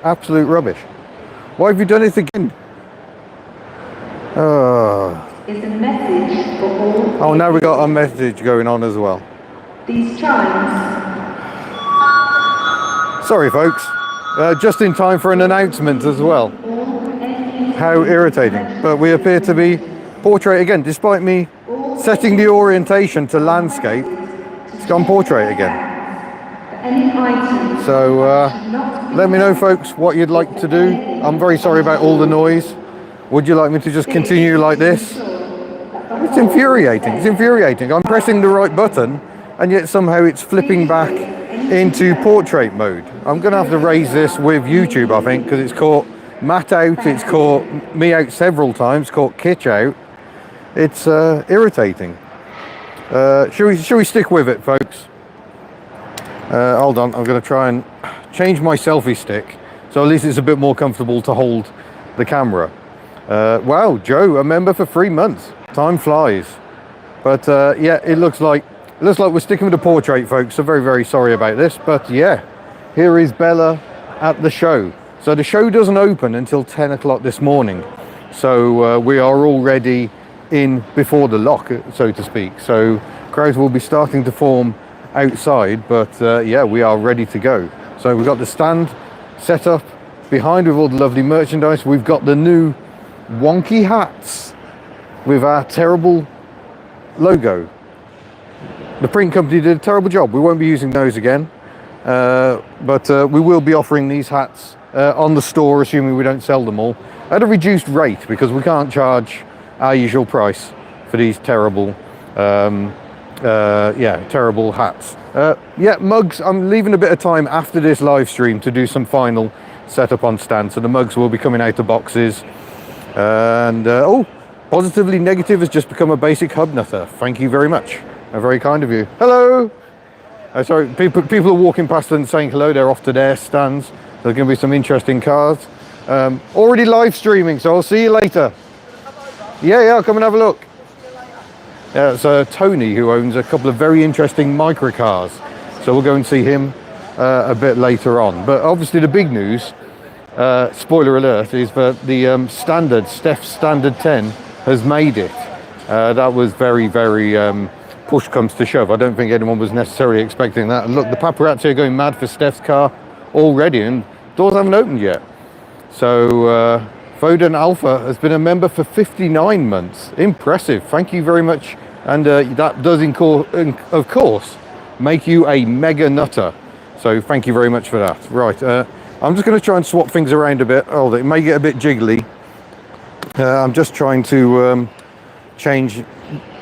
Absolute rubbish. Why have you done it again? Is a message for all. Oh, now we got a message going on as well. These chimes. Sorry, folks. Just in time for an announcement as well. How irritating. But we appear to be portrait again, despite me setting the orientation to landscape. It's gone portrait again. So let me know, folks, what you'd like to do. I'm very sorry about all the noise. Would you like me to just continue like this? It's infuriating. It's infuriating. I'm pressing the right button and yet somehow it's flipping back into portrait mode. I'm going to have to raise this with YouTube, I think, because it's caught Matt out, it's caught me out several times, caught Kitch out. It's irritating. Should we stick with it, folks? Hold on, I'm going to try and change my selfie stick so at least it's a bit more comfortable to hold the camera. Wow, Joe, a member for 3 months. Time flies. But yeah, it looks like we're sticking with the portrait, folks. So very, very sorry about this. But yeah, here is Bella at the show. So the show doesn't open until 10 o'clock this morning. So we are already in before the lock, so to speak. So crowds will be starting to form outside, but yeah, we are ready to go. So we've got the stand set up behind with all the lovely merchandise. We've got the new wonky hats with our terrible logo. The print company did a terrible job. We won't be using those again, but we will be offering these hats on the store, assuming we don't sell them all, at a reduced rate, because we can't charge our usual price for these terrible terrible hats. Yeah, mugs, I'm leaving a bit of time after this live stream to do some final setup on stand, so the mugs will be coming out of boxes. And oh, Positively Negative has just become a basic Hubnutter. Thank you very much. Very kind of you. Hello. Sorry, people are walking past and saying hello. They're off to their stands. There's going to be some interesting cars. Already live streaming, so I'll see you later. Yeah, I'll come and have a look. Yeah, it's Tony, who owns a couple of very interesting microcars. So we'll go and see him a bit later on. But obviously the big news, spoiler alert, is that the Steph's Standard 10 has made it. That was very, very push comes to shove. I don't think anyone was necessarily expecting that. And look, the paparazzi are going mad for Steph's car already, and doors haven't opened yet. So Foden Alpha has been a member for 59 months. Impressive. Thank you very much. And that does, of course, make you a mega nutter. So thank you very much for that. Right, I'm just going to try and swap things around a bit. Oh, it may get a bit jiggly. I'm just trying to change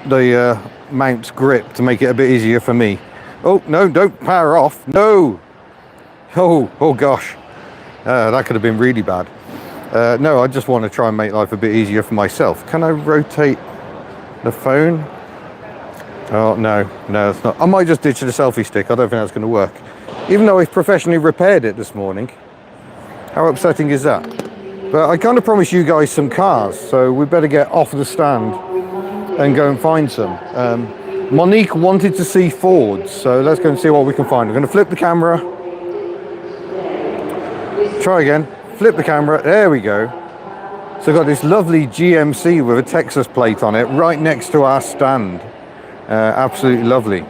the mount's grip to make it a bit easier for me. Oh, no, don't power off. No. Oh gosh. That could have been really bad. No, I just want to try and make life a bit easier for myself. Can I rotate the phone? Oh, no, it's not. I might just ditch the selfie stick. I don't think that's going to work. Even though I've professionally repaired it this morning. How upsetting is that? But I kind of promised you guys some cars, so we better get off the stand and go and find some. Monique wanted to see Fords, so let's go and see what we can find. I'm going to flip the camera. Try again. Flip the camera. There we go. So I've got this lovely GMC with a Texas plate on it right next to our stand. Absolutely lovely.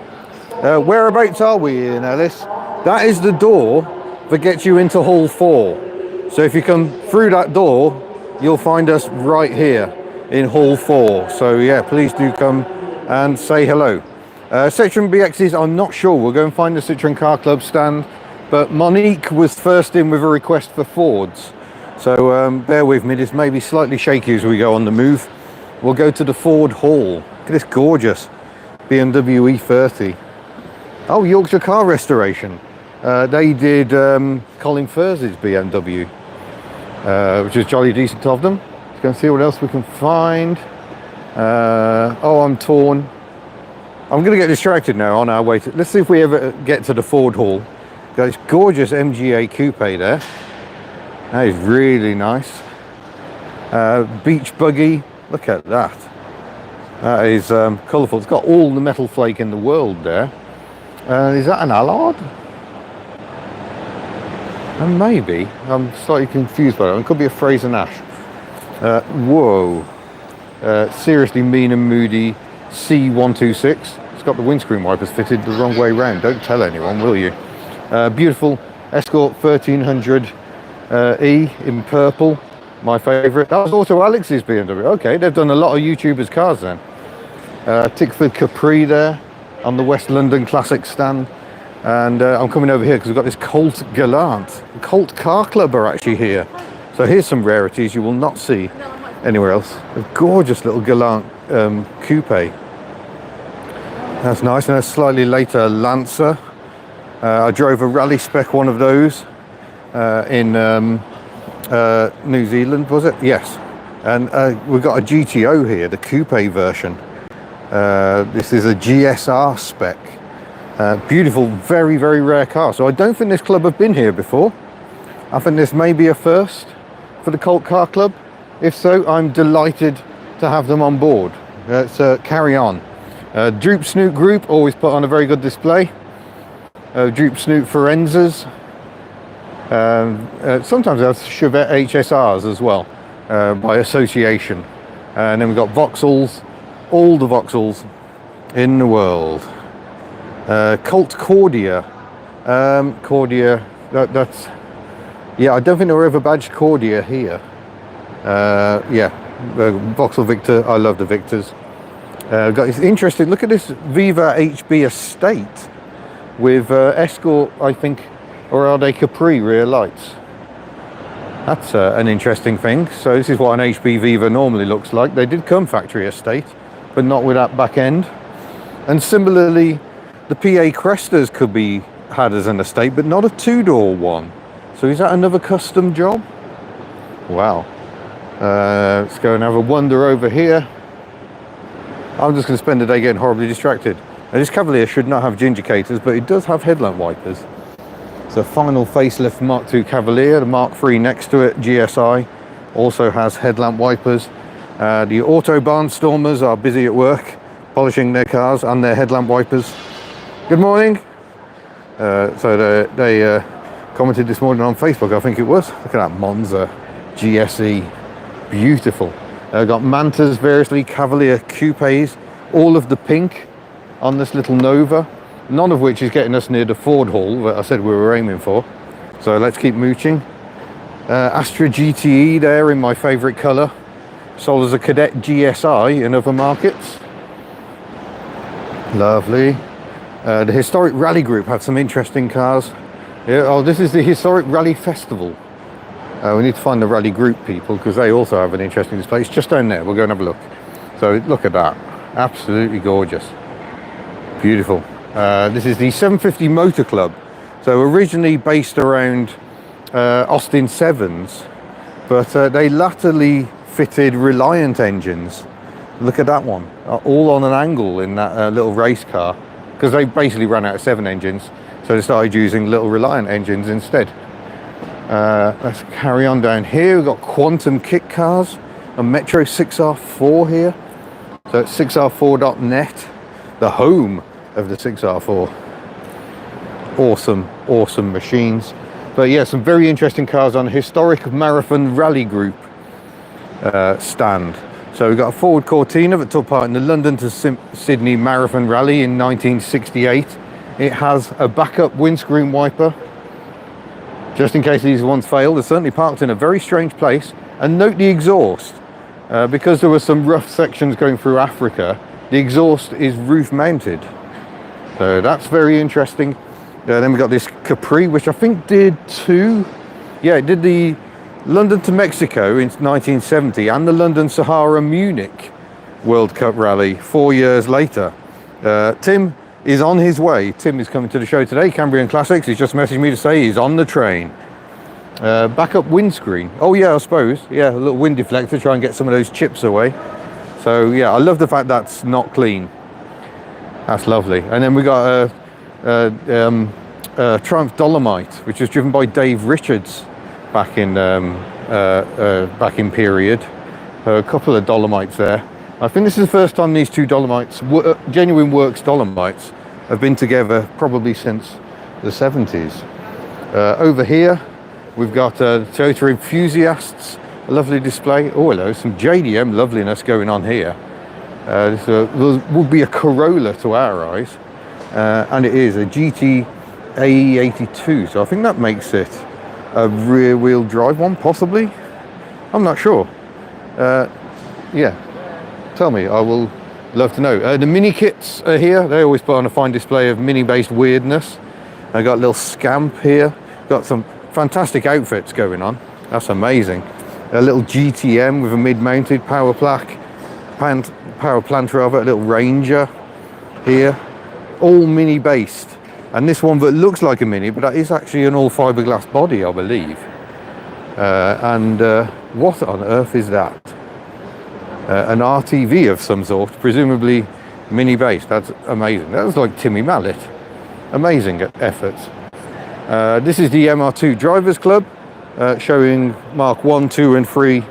Whereabouts are we in, Ellis? That is the door that gets you into Hall 4. So if you come through that door, you'll find us right here in Hall 4. So yeah, please do come and say hello. Citroën BXs, I'm not sure. We'll go and find the Citroën Car Club stand. But Monique was first in with a request for Fords. So bear with me, this may be slightly shaky as we go on the move. We'll go to the Ford Hall. Look at this gorgeous BMW E30. Oh, Yorkshire Car Restoration. They did Colin Firth's BMW, which is jolly decent of them. Let's go and see what else we can find. Oh, I'm torn. I'm going to get distracted now on our way to... Let's see if we ever get to the Ford Hall. Got this gorgeous MGA coupe there. That is really nice. Beach buggy. Look at that. That is colourful. It's got all the metal flake in the world there. Is that an Allard? And maybe, I'm slightly confused by that. It could be a Fraser Nash. Whoa. Seriously Mean and Moody C126. It's got the windscreen wipers fitted the wrong way round. Don't tell anyone, will you? Beautiful Escort 1300 E in purple. My favourite. That was also Alex's BMW. Okay, they've done a lot of YouTubers' cars then. Tickford Capri there on the West London Classic stand. And I'm coming over here because we've got this Colt Galant. The Colt Car Club are actually here. So here's some rarities you will not see anywhere else. A gorgeous little Galant coupe. That's nice. And a slightly later Lancer. I drove a rally spec one of those in New Zealand, was it? Yes. And we've got a GTO here, the coupe version. This is a GSR spec. Beautiful, very, very rare car. So I don't think this club have been here before. I think this may be a first for the Colt Car Club. If so, I'm delighted to have them on board. Let's carry on. Droop Snoot Group, always put on a very good display. Droop Snoot Forenzas. Sometimes they have Chevette HSRs as well, by association. And then we've got Vauxhalls, all the Vauxhalls in the world. Colt Cordia. Cordia, that's... Yeah, I don't think they were ever badged Cordia here. Yeah, Vauxhall Victor, I love the Victors. Got it's interesting, look at this Viva HB Estate with Escort, I think, or are they Capri rear lights? That's an interesting thing. So this is what an HB Viva normally looks like. They did come factory estate, but not with that back end. And similarly, the PA Crestas could be had as an estate, but not a two-door one. So is that another custom job? Wow. Let's go and have a wander over here. I'm just going to spend the day getting horribly distracted. Now, this Cavalier should not have gingicators, but it does have headlamp wipers. It's a final facelift Mark II Cavalier. The Mark III next to it, GSI, also has headlamp wipers. The Auto Barnstormers are busy at work, polishing their cars and their headlamp wipers. Good morning. So they commented this morning on Facebook, I think it was. Look at that Monza GSE. Beautiful. Got Mantas, variously Cavalier coupes, all of the pink on this little Nova, none of which is getting us near the Ford Hall that I said we were aiming for. So let's keep mooching. Astra GTE there in my favourite colour. Sold as a Cadet GSI in other markets. Lovely. The Historic Rally Group had some interesting cars. Yeah, oh, this is the Historic Rally Festival. We need to find the Rally Group people because they also have an interesting display. It's just down there. We'll go and have a look. So look at that. Absolutely gorgeous. Beautiful. This is the 750 Motor Club. So originally based around Austin 7s, but they latterly fitted Reliant engines. Look at that one. All on an angle in that little race car, because they basically ran out of 7 engines. So they started using little Reliant engines instead. Let's carry on down here. We've got Quantum kit cars, a Metro 6R4 here. So it's 6r4.net, the home of the 6R4. Awesome, awesome machines. But yeah, some very interesting cars on Historic Marathon Rally Group stand. So we've got a Ford Cortina that took part in the London to Sydney Marathon Rally in 1968. It has a backup windscreen wiper, just in case these ones fail. They're certainly parked in a very strange place. And note the exhaust. Because there were some rough sections going through Africa, the exhaust is roof mounted. So that's very interesting. Then we've got this Capri, which I think did it did the London to Mexico in 1970 and the London Sahara Munich World Cup Rally 4 years later. Tim is on his way. Tim is coming to the show today, Cambrian Classics. He's just messaged me to say he's on the train. Backup windscreen. Oh yeah, I suppose. Yeah, a little wind deflector, try and get some of those chips away. So yeah, I love the fact that's not clean. That's lovely. And then we got a Triumph Dolomite, which was driven by Dave Richards back in period. A couple of Dolomites there. I think this is the first time these two Dolomites, genuine works Dolomites, have been together probably since the 70s. Over here, We've got Toyota Enthusiasts, a lovely display. Oh, hello, some JDM loveliness going on here. This would be a Corolla to our eyes, and it is a GT AE82, so I think that makes it a rear-wheel drive one, possibly. I'm not sure. Yeah, tell me, I will love to know. The mini kits are here. They always put on a fine display of mini-based weirdness. I got a little Scamp here. Got some fantastic outfits going on. That's amazing. A little GTM with a mid-mounted power plant rather, a little Ranger here. All mini-based. And this one that looks like a mini, but that is actually an all fiberglass body, I believe. What on earth is that? An RTV of some sort, presumably mini-based. That's amazing. That was like Timmy Mallet. Amazing efforts. This is the MR2 Drivers Club, showing Mark 1, 2 and 3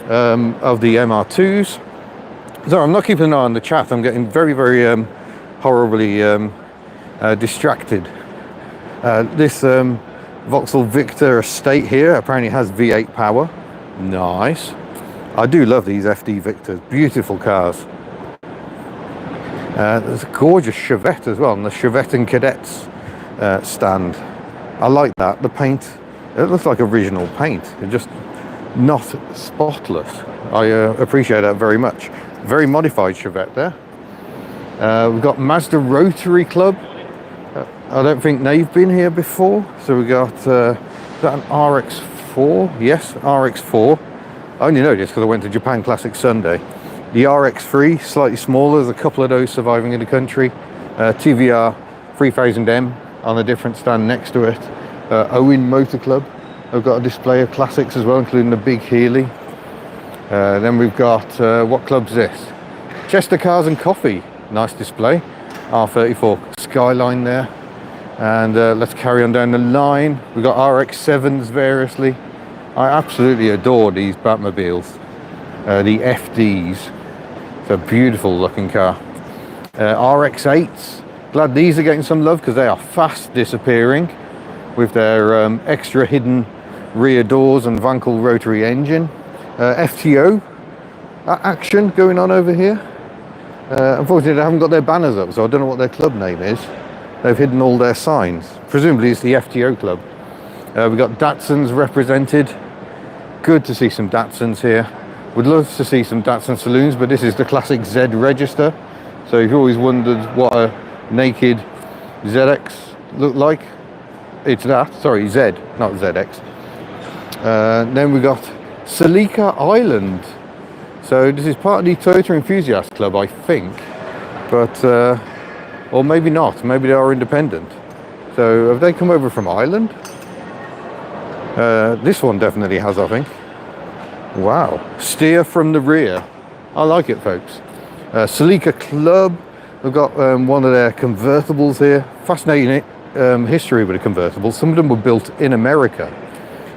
of the MR2s. So I'm not keeping an eye on the chat. I'm getting very, very horribly distracted. This Vauxhall Victor Estate here apparently has V8 power. Nice. I do love these FD Victors. Beautiful cars. There's a gorgeous Chevette as well, on the Chevette and Cadets stand. I like that. The paint, it looks like original paint. It's just not spotless. I appreciate that very much. Very modified Chevette there. We've got Mazda Rotary Club. I don't think they've been here before. So we got is that an RX-4? Yes, RX-4. I only know this because I went to Japan Classic Sunday. The RX-3, slightly smaller. There's a couple of those surviving in the country. TVR 3000M on a different stand next to it. Owen Motor Club. I've got a display of classics as well, including the big Healy. Then we've got, what club's this? Chester Cars and Coffee. Nice display. R34 Skyline there. And let's carry on down the line. We've got RX-7s variously. I absolutely adore these Batmobiles. The FDs. It's a beautiful looking car. RX-8s. Glad these are getting some love because they are fast disappearing with their extra hidden rear doors and Wankel rotary engine. FTO action going on over here. Unfortunately, they haven't got their banners up, so I don't know what their club name is. They've hidden all their signs. Presumably it's the FTO club. We've got Datsuns represented. Good to see some Datsuns here. Would love to see some Datsun saloons, but this is the classic Z register. So you've always wondered what a naked ZX looked like. It's that, sorry, Z, not ZX. Then we got Celica Island. So this is part of the Toyota Enthusiast Club, I think. But, or maybe not, maybe they are independent. So have they come over from Ireland? This one definitely has, I think. Wow, steer from the rear. I like it, folks. Celica Club, we've got one of their convertibles here. Fascinating history with the convertibles. Some of them were built in America.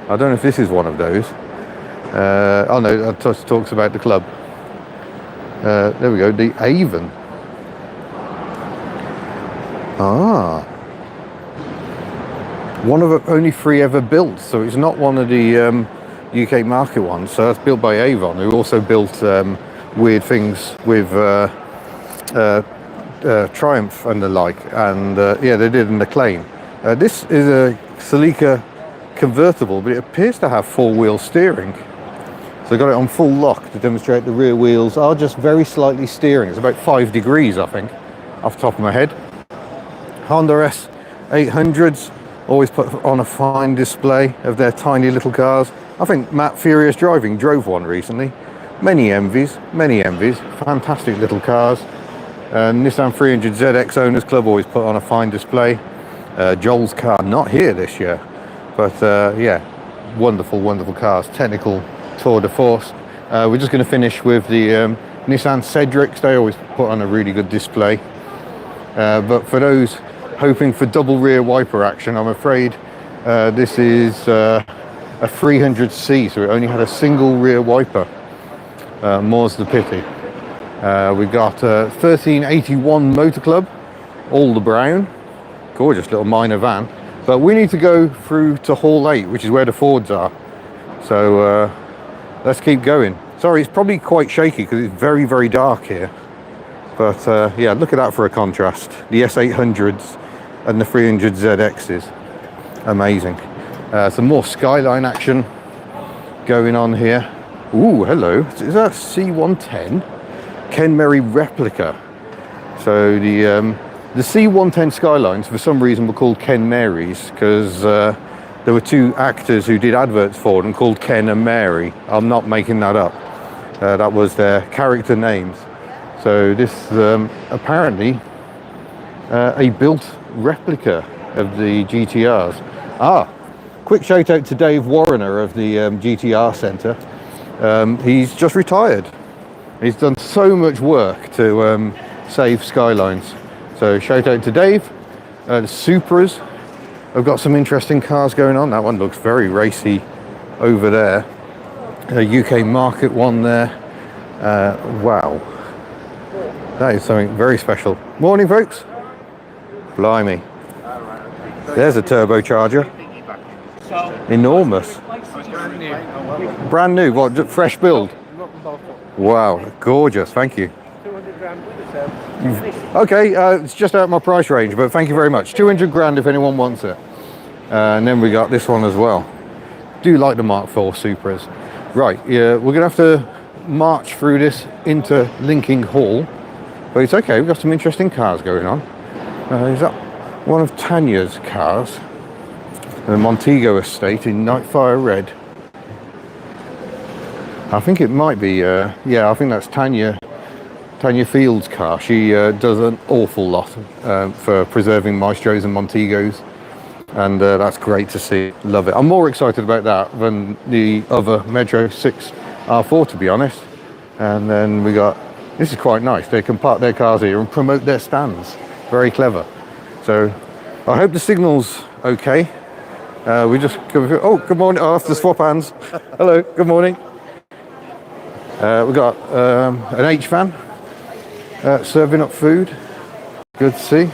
I don't know if this is one of those. Oh no, it talks about the club. There we go, the Avon. Ah. One of the only 3 ever built, so it's not one of the UK market ones. So that's built by Avon, who also built weird things with Triumph and the like, and yeah, they did an Acclaim. This is a Celica convertible, but it appears to have 4-wheel steering. So I got it on full lock to demonstrate the rear wheels are just very slightly steering. It's about 5 degrees, I think, off the top of my head. Honda S800s always put on a fine display of their tiny little cars. I think Matt Furious Driving drove one recently. Many envies, fantastic little cars. Nissan 300 ZX Owners Club always put on a fine display. Joel's car, not here this year, but yeah, wonderful, wonderful cars. Technical tour de force. We're just going to finish with the Nissan Cedrics. They always put on a really good display. But for those hoping for double rear wiper action, I'm afraid this is a 300C, so it only had a single rear wiper. More's the pity. We've got 1381 Motor Club, all the brown, gorgeous little minor van. But we need to go through to Hall 8, which is where the Fords are. So let's keep going. Sorry, it's probably quite shaky because it's very, very dark here. But yeah, look at that for a contrast. The S800s and the 300ZXs. Amazing. Some more Skyline action going on here. Ooh, hello. Is that C110? Ken Murray replica. So the C110 Skylines for some reason were called Ken Marys because there were two actors who did adverts for them called Ken and Mary. I'm not making that up. That was their character names. So this apparently a built replica of the GTRs. Quick shout out to Dave Warrener of the GTR Centre. He's just retired. He's done so much work to save Skylines. So shout out to Dave. The Supras have got some interesting cars going on. That one looks very racy over there. A UK market one there. Wow. That is something very special. Morning, folks. Blimey. There's a turbocharger. Enormous. Brand new. What? Fresh build? Wow. Gorgeous. Thank you. Okay. It's just out of my price range, but thank you very much. 200 grand if anyone wants it. And then we got this one as well. Do like the Mark IV Supras. Right. Yeah. We're going to have to march through this into Linking Hall. But it's okay, we've got some interesting cars going on. Is that one of Tanya's cars? The Montego estate in Nightfire Red. I think it might be, yeah, I think that's Tanya Field's car. She does an awful lot for preserving Maestros and Montegos. And that's great to see, love it. I'm more excited about that than the other Metro 6 R4, to be honest. And then we got, this is quite nice. They can park their cars here and promote their stands. Very clever. So I hope the signal's okay. We just go through. Oh, good morning. I'll have to swap hands. Hello, good morning. We've got an H-van serving up food. Good to see.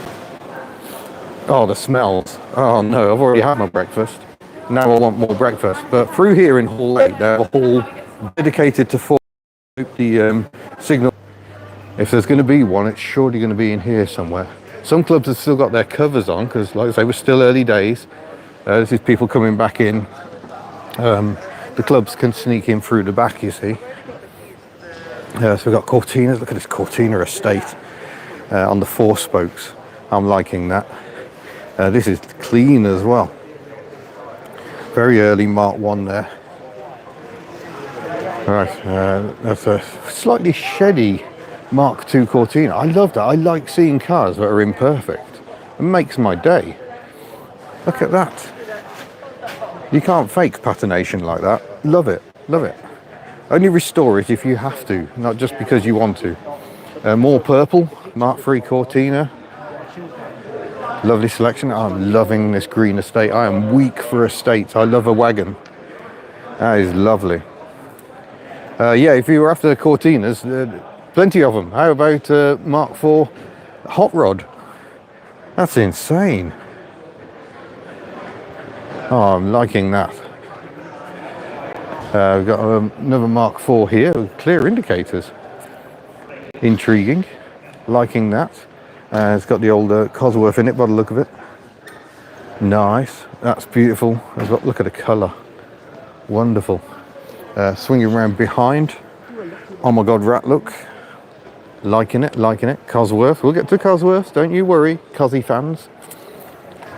Oh, the smells. Oh no, I've already had my breakfast. Now I want more breakfast. But through here in Hall 8, they have a hall dedicated to Ford. The signal. If there's going to be one, it's surely going to be in here somewhere. Some clubs have still got their covers on because, like I say, we're still early days. This is people coming back in. The clubs can sneak in through the back, you see. So we've got Cortinas. Look at this Cortina estate on the 4 spokes. I'm liking that. This is clean as well. Very early Mark 1 there. All right, that's a slightly sheddy Mark II Cortina. I love that. I like seeing cars that are imperfect. It makes my day. Look at that. You can't fake patination like that. Love it. Love it. Only restore it if you have to, not just because you want to. More purple, Mark III Cortina. Lovely selection. I'm loving this green estate. I am weak for estates. I love a wagon. That is lovely. Yeah, if you were after the Cortinas, plenty of them. How about Mark IV Hot Rod? That's insane. Oh, I'm liking that. We've got another Mark IV here with clear indicators. Intriguing. Liking that. It's got the old Cosworth in it by the look of it. Nice. That's beautiful. Look at the colour. Wonderful. Swinging around behind. Oh my god, rat look. Liking it, liking it. Cosworth. We'll get to Cosworth, don't you worry, Cosy fans.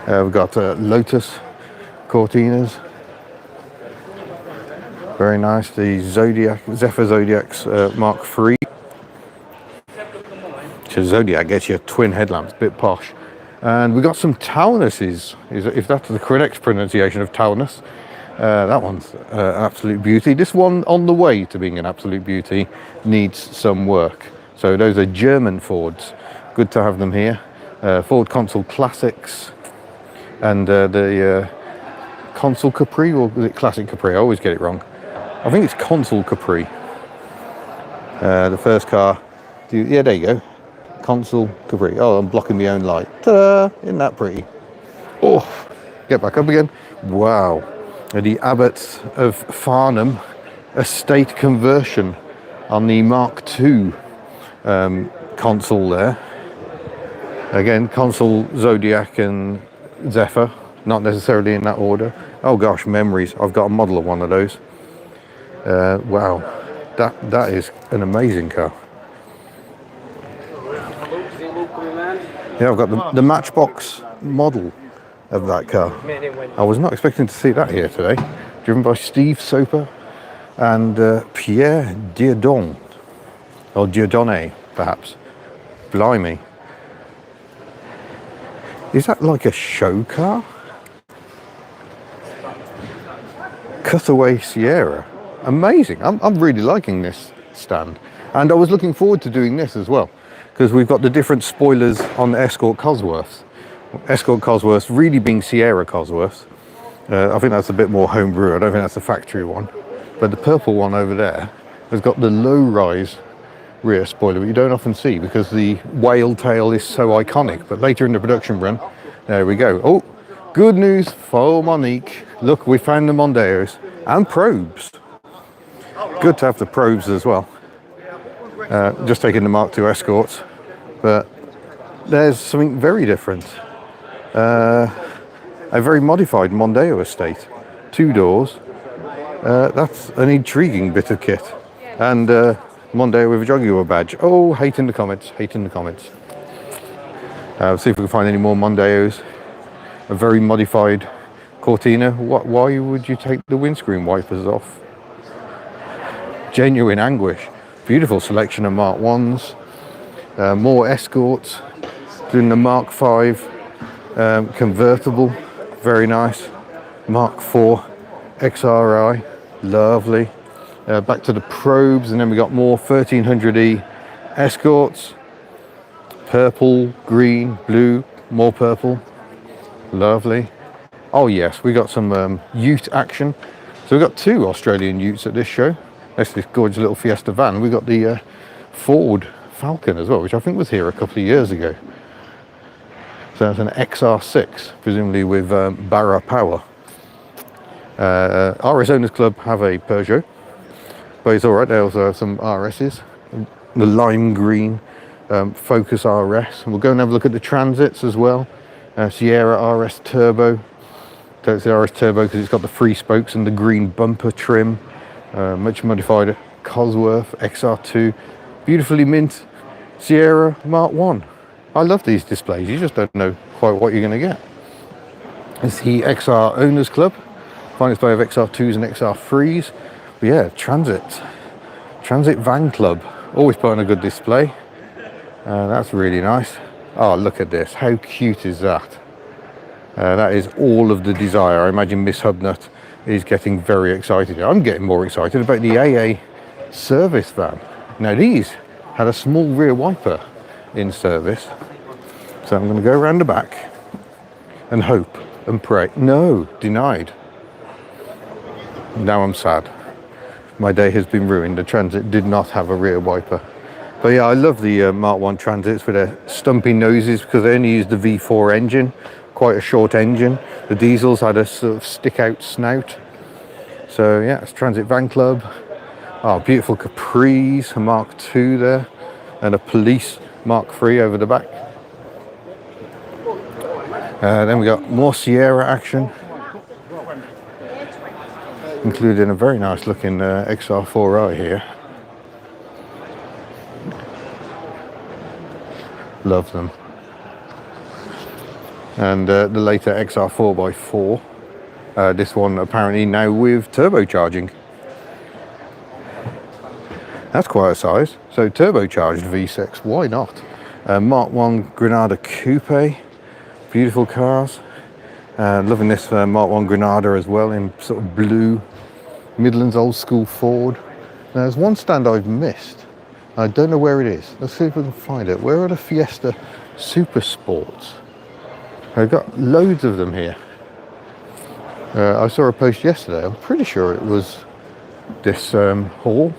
We've got Lotus Cortinas. Very nice. The Zodiac, Zephyr Zodiacs Mark III. So Zodiac gets you twin headlamps, bit posh. And we've got some Taunuses, if that's the correct pronunciation of Taunus. That one's an absolute beauty. This one, on the way to being an absolute beauty, needs some work. So those are German Fords. Good to have them here. Ford Consul Classics and the Consul Capri, or is it Classic Capri? I always get it wrong. I think it's Consul Capri. The first car. Yeah, there you go. Consul Capri. Oh, I'm blocking my own light. Ta-da! Isn't that pretty? Oh, Get back up again. Wow. The Abbots of Farnham estate conversion on the Mark II console there. Again, console Zodiac and Zephyr, not necessarily in that order. Oh gosh, memories. I've got a model of one of those. Wow, that is an amazing car. Yeah, I've got the Matchbox model of that car. I was not expecting to see that here today. Driven by Steve Soper and Pierre Dieudonné, or Dieudonné perhaps. Blimey. Is that like a show car? Cutaway Sierra. Amazing. I'm really liking this stand. And I was looking forward to doing this as well, because we've got the different spoilers on the Escort Cosworths. Escort Cosworths really being Sierra Cosworths. I think that's a bit more homebrew. I don't think that's the factory one. But the purple one over there has got the low-rise rear spoiler, but you don't often see because the whale tail is so iconic. But later in the production run, there we go. Oh, good news for Monique. Look, we found the Mondeos and probes. Good to have the probes as well. Just taking the Mark II Escorts, but there's something very different. A very modified Mondeo estate, 2 doors. That's an intriguing bit of kit. And Mondeo with a Jaguar badge. Oh, hate in the comments, hate in the comments. See if we can find any more Mondeos. A very modified Cortina. Why would you take the windscreen wipers off? Genuine anguish. Beautiful selection of Mark 1s. More Escorts. Doing the Mark 5 convertible. Very nice. Mark 4 XRI. Lovely. Back to the probes, and then we got more 1300E Escorts. Purple, green, blue, more purple. Lovely. Oh yes, we got some Ute action. So we've got 2 Australian Utes at this show. That's this gorgeous little Fiesta van. We got the Ford Falcon as well, which I think was here a couple of years ago. So that's an XR6, presumably with Barra power. RS Owners Club have a Peugeot, but it's all right. They also have some RSs, the lime green Focus RS. And we'll go and have a look at the Transits as well. Sierra RS Turbo. So it's the RS Turbo because it's got the 3 spokes and the green bumper trim. Much modified Cosworth XR2. Beautifully mint Sierra Mark 1. I love these displays. You just don't know quite what you're going to get. It's the XR Owners Club. Find display of XR2s and XR3s. But yeah, Transit Van Club. Always put on a good display. That's really nice. Oh, look at this. How cute is that? That is all of the desire. I imagine Miss Hubnut is getting very excited. I'm getting more excited about the AA service van. Now these had a small rear wiper in service. So I'm going to go around the back and hope and pray. No, denied. Now I'm sad. My day has been ruined. The Transit did not have a rear wiper. But yeah, I love the Mark 1 Transits with their stumpy noses because they only used the V4 engine, quite a short engine. The diesels had a sort of stick out snout. So yeah, it's Transit Van Club. Oh, beautiful Capris, a Mark II there, and a Police Mark III over the back. Then we got more Sierra action, including a very nice looking XR4i here. Love them. And the later XR4x4. This one apparently now with turbocharging. That's quite a size. So turbocharged V6, why not? Mark 1 Granada Coupe. Beautiful cars. Loving this Mark 1 Granada as well in sort of blue. Midlands old school Ford. Now, there's one stand I've missed. I don't know where it is. Let's see if we can find it. Where are the Fiesta Super Sports? I've got loads of them here. I saw a post yesterday. I'm pretty sure it was this hall.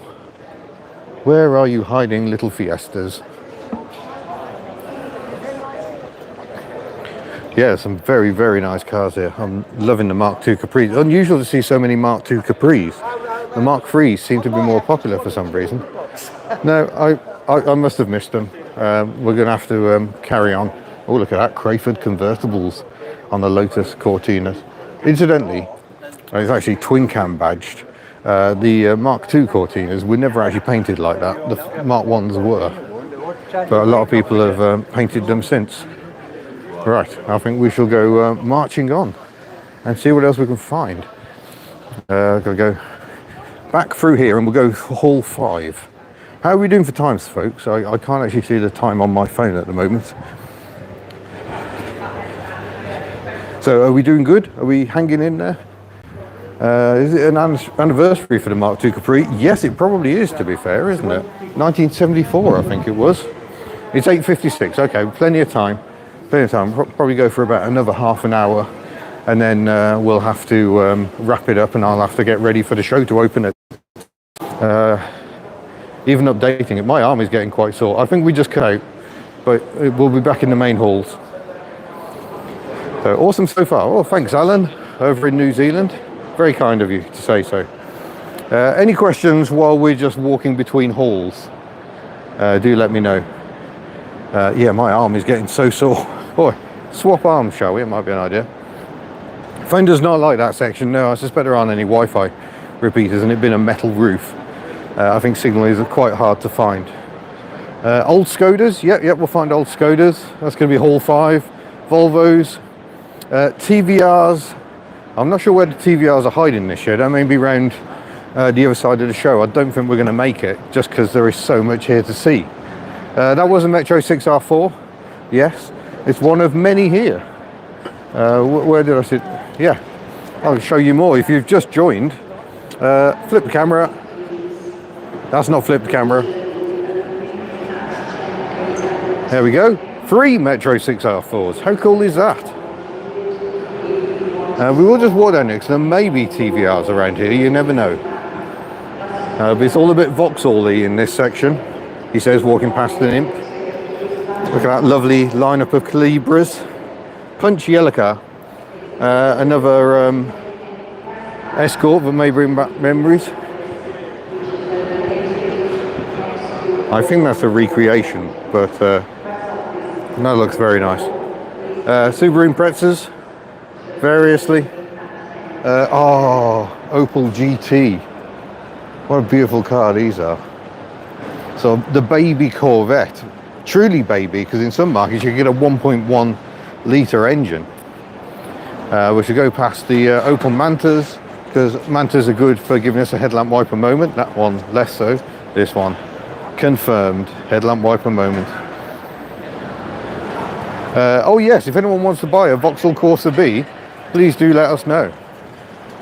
Where are you hiding, little Fiestas? Yeah, some very, very nice cars here. I'm loving the Mark II Capris. Unusual to see so many Mark II Capris. The Mark IIIs seem to be more popular for some reason. No, I must have missed them. We're going to have to carry on. Oh, look at that, Crayford convertibles on the Lotus Cortinas. Incidentally, it's actually twin cam badged. The Mark II Cortinas were never actually painted like that. The Mark I's were. But a lot of people have painted them since. Right, I think we shall go marching on and see what else we can find. Gotta go back through here and we'll go for Hall 5. How are we doing for times, folks? I can't actually see the time on my phone at the moment. So are we doing good? Are we hanging in there? Is it an anniversary for the Mark II Capri? Yes, it probably is, to be fair, isn't it? 1974, I think it was. It's 8:56. Okay, plenty of time. Plenty of time. Probably go for about another half an hour, and then we'll have to wrap it up, and I'll have to get ready for the show to open it. Even updating it, my arm is getting quite sore. I think we just cut out, but we'll be back in the main halls. So awesome so far. Oh, thanks, Alan, over in New Zealand. Very kind of you to say so. Any questions while we're just walking between halls? Do let me know. Yeah, my arm is getting so sore. Boy, swap arms, shall we? It might be an idea. Phone does not like that section. No, I suspect there aren't any Wi-Fi repeaters, and it being a metal roof, I think signal is quite hard to find. Old Skodas, yep, we'll find old Skodas. That's going to be Hall 5. Volvos, TVRs. I'm not sure where the TVRs are hiding this year. That may be round the other side of the show. I don't think we're going to make it, just because there is so much here to see. That was a Metro 6R4. Yes, it's one of many here. Where did I sit? Yeah, I'll show you more. If you've just joined, flip the camera. That's not flip the camera. There we go. 3 Metro 6R4s. How cool is that? We will just walk down next. There may be TVRs around here. You never know. But it's all a bit Vauxhall-y in this section. He says, walking past an imp. Look at that lovely lineup of Calibras. Punch yellow car. Another Escort that may bring back memories. I think that's a recreation, but that looks very nice. Subaru Imprezas, variously. Opel GT. What a beautiful car these are. So the baby Corvette, truly baby, because in some markets you can get a 1.1 litre engine. We should go past the Opel Mantas, because Mantas are good for giving us a headlamp wiper moment. That one less so. This one, confirmed headlamp wiper moment. Oh yes, if anyone wants to buy a Vauxhall Corsa B, please do let us know.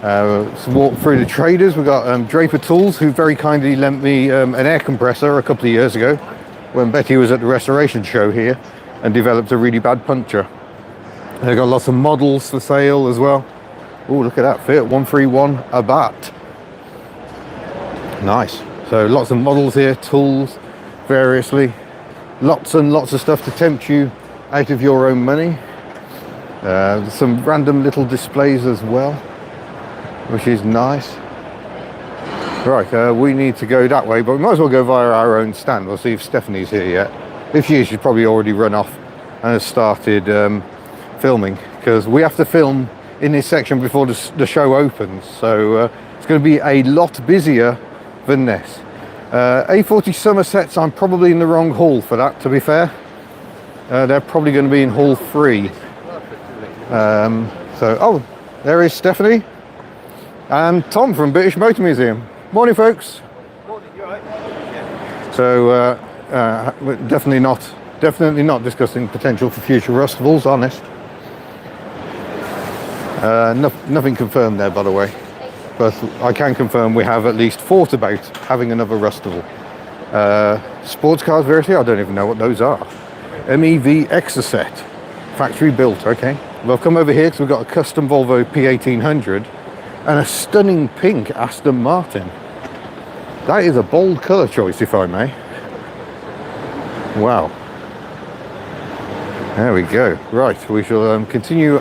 Let's walk through the traders. We've got Draper Tools, who very kindly lent me an air compressor a couple of years ago when Betty was at the restoration show here and developed a really bad puncture. They've got lots of models for sale as well. Oh, look at that Fiat 131 Abarth. Nice. So lots of models here, tools, variously. Lots and lots of stuff to tempt you out of your own money. Some random little displays as well, which is nice. Right, we need to go that way, but we might as well go via our own stand. We'll see if Stephanie's here yet. If she is, she's probably already run off and has started filming, because we have to film in this section before the show opens. So it's going to be a lot busier than this. A40 Somersets, I'm probably in the wrong hall for that, to be fair. They're probably going to be in Hall 3. Oh, there is Stephanie and Tom from British Motor Museum. Morning, folks. Morning, you alright? Yeah. So we're definitely not discussing potential for future Rustables, honest. Nothing confirmed there, by the way, but I can confirm we have at least thought about having another Rustable. Sports cars, verity, I don't even know what those are. MEV Exocet, factory built. Okay, well, I've come over here because we've got a custom Volvo P1800 and a stunning pink Aston Martin. That is a bold colour choice, if I may. Wow. There we go. Right, we shall continue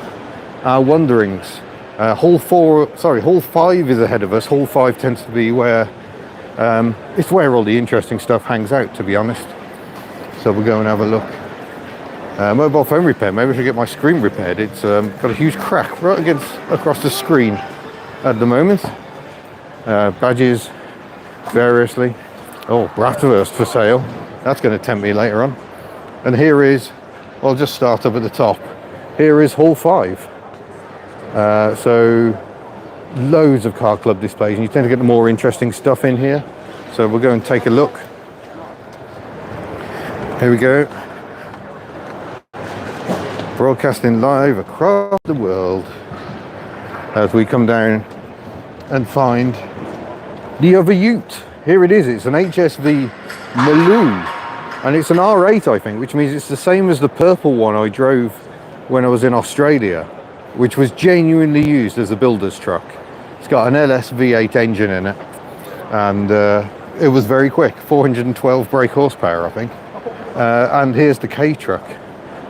our wanderings. Hall 5 is ahead of us. Hall 5 tends to be where it's where all the interesting stuff hangs out, to be honest. So we'll go and have a look. Mobile phone repair. Maybe I should get my screen repaired. It's got a huge crack right across the screen at the moment. Badges variously. Oh, Bratwurst for sale. That's going to tempt me later on. And here is, I'll just start up at the top. Here is Hall 5. So loads of car club displays, and you tend to get the more interesting stuff in here. So we'll go and take a look. Here we go. Broadcasting live across the world as we come down and find the other ute. Here it is. It's an HSV Maloo, and it's an R8, I think, which means it's the same as the purple one I drove when I was in Australia, which was genuinely used as a builder's truck. It's got an LS V8 engine in it, and it was very quick, 412 brake horsepower, I think. And here's the K truck.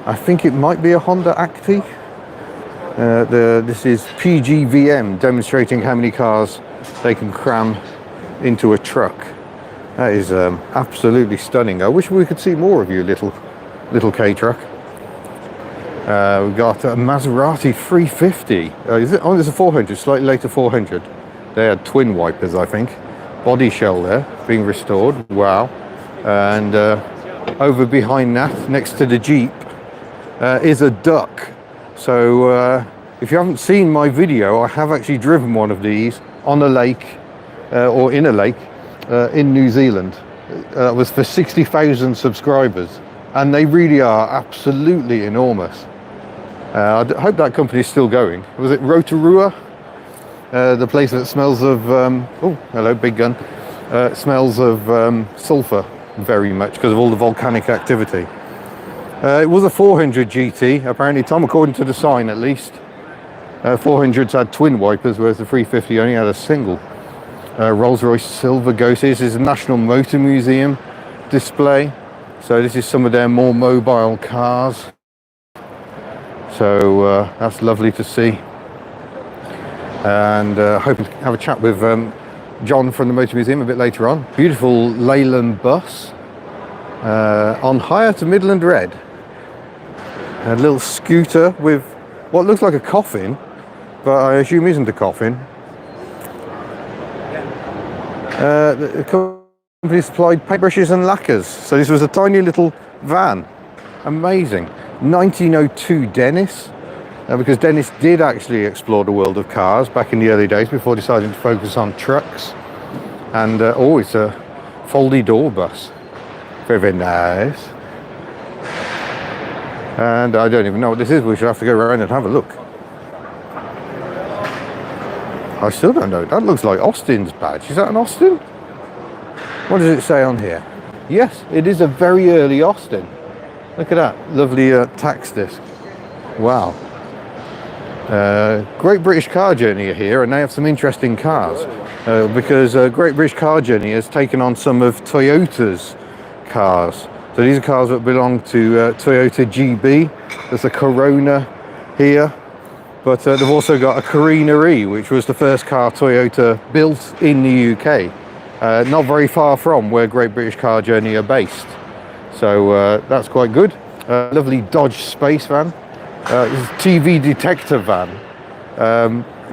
I think it might be a Honda Acti. This is PGVM, demonstrating how many cars they can cram into a truck. That is absolutely stunning. I wish we could see more of you, little K truck. We've got a Maserati 350. Is it? Oh, there's a 400, slightly later 400. They had twin wipers, I think. Body shell there, being restored. Wow. And over behind that, next to the Jeep, is a duck. So if you haven't seen my video, I have actually driven one of these on a lake, or in a lake, in New Zealand. That was for 60,000 subscribers. And they really are absolutely enormous. I hope that company is still going. Was it Rotorua? The place that smells of, oh, hello, big gun. Smells of sulfur very much because of all the volcanic activity. It was a 400 GT, apparently, Tom, according to the sign at least. 400s had twin wipers, whereas the 350 only had a single. Rolls-Royce Silver Ghost. This is a National Motor Museum display. So this is some of their more mobile cars. So that's lovely to see. And hoping to have a chat with John from the Motor Museum a bit later on. Beautiful Leyland bus on hire to Midland Red. A little scooter with what looks like a coffin, but I assume isn't a coffin. The company supplied paintbrushes and lacquers. So this was a tiny little van. Amazing. 1902 Dennis, because Dennis did actually explore the world of cars back in the early days before deciding to focus on trucks. And oh, it's a foldy door bus. Very, very nice. And I don't even know what this is. We should have to go around and have a look. I still don't know. That looks like Austin's badge. Is that an Austin? What does it say on here? Yes, it is a very early Austin. Look at that. Lovely tax disc. Wow. Great British Car Journey are here, and they have some interesting cars. Because Great British Car Journey has taken on some of Toyota's cars. So these are cars that belong to Toyota GB. There's a Corona here. But they've also got a Carina E, which was the first car Toyota built in the UK. Not very far from where Great British Car Journey are based. So that's quite good. Lovely Dodge Space van. This is TV detector van.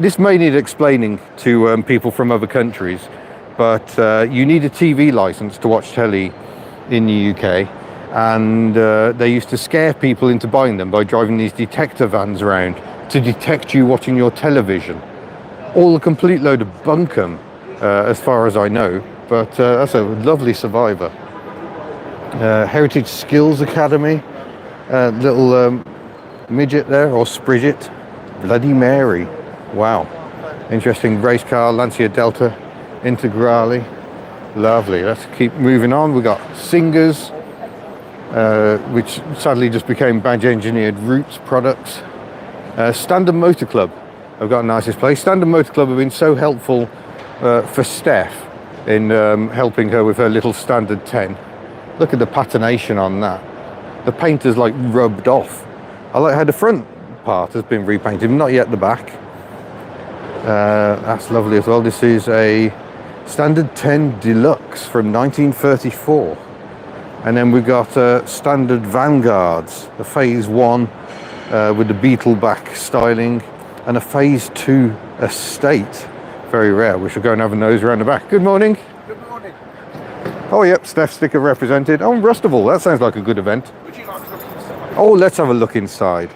This may need explaining to people from other countries, but you need a TV license to watch telly in the UK. And they used to scare people into buying them by driving these detector vans around to detect you watching your television. All a complete load of bunkum, as far as I know, but that's a lovely survivor. Heritage Skills Academy, little midget there, or Spridget, Bloody Mary. Wow, interesting race car, Lancia Delta Integrale. Lovely. Let's keep moving on. We've got Singers, which sadly just became badge engineered Roots products. Standard Motor Club, I've got a nicest place. Standard Motor Club have been so helpful for Steph in helping her with her little Standard 10. Look at the patination on that. The paint is like rubbed off. I like how the front part has been repainted, not yet the back. That's lovely as well. This is a Standard 10 Deluxe from 1934. And then we've got Standard Vanguards, a Phase 1 with the beetle back styling, and a Phase 2 Estate. Very rare. We should go and have a nose around the back. Good morning. Good morning. Oh, yep, Steph sticker represented. Oh, Rustival, that sounds like a good event. Would you like to look inside? Oh, let's have a look inside.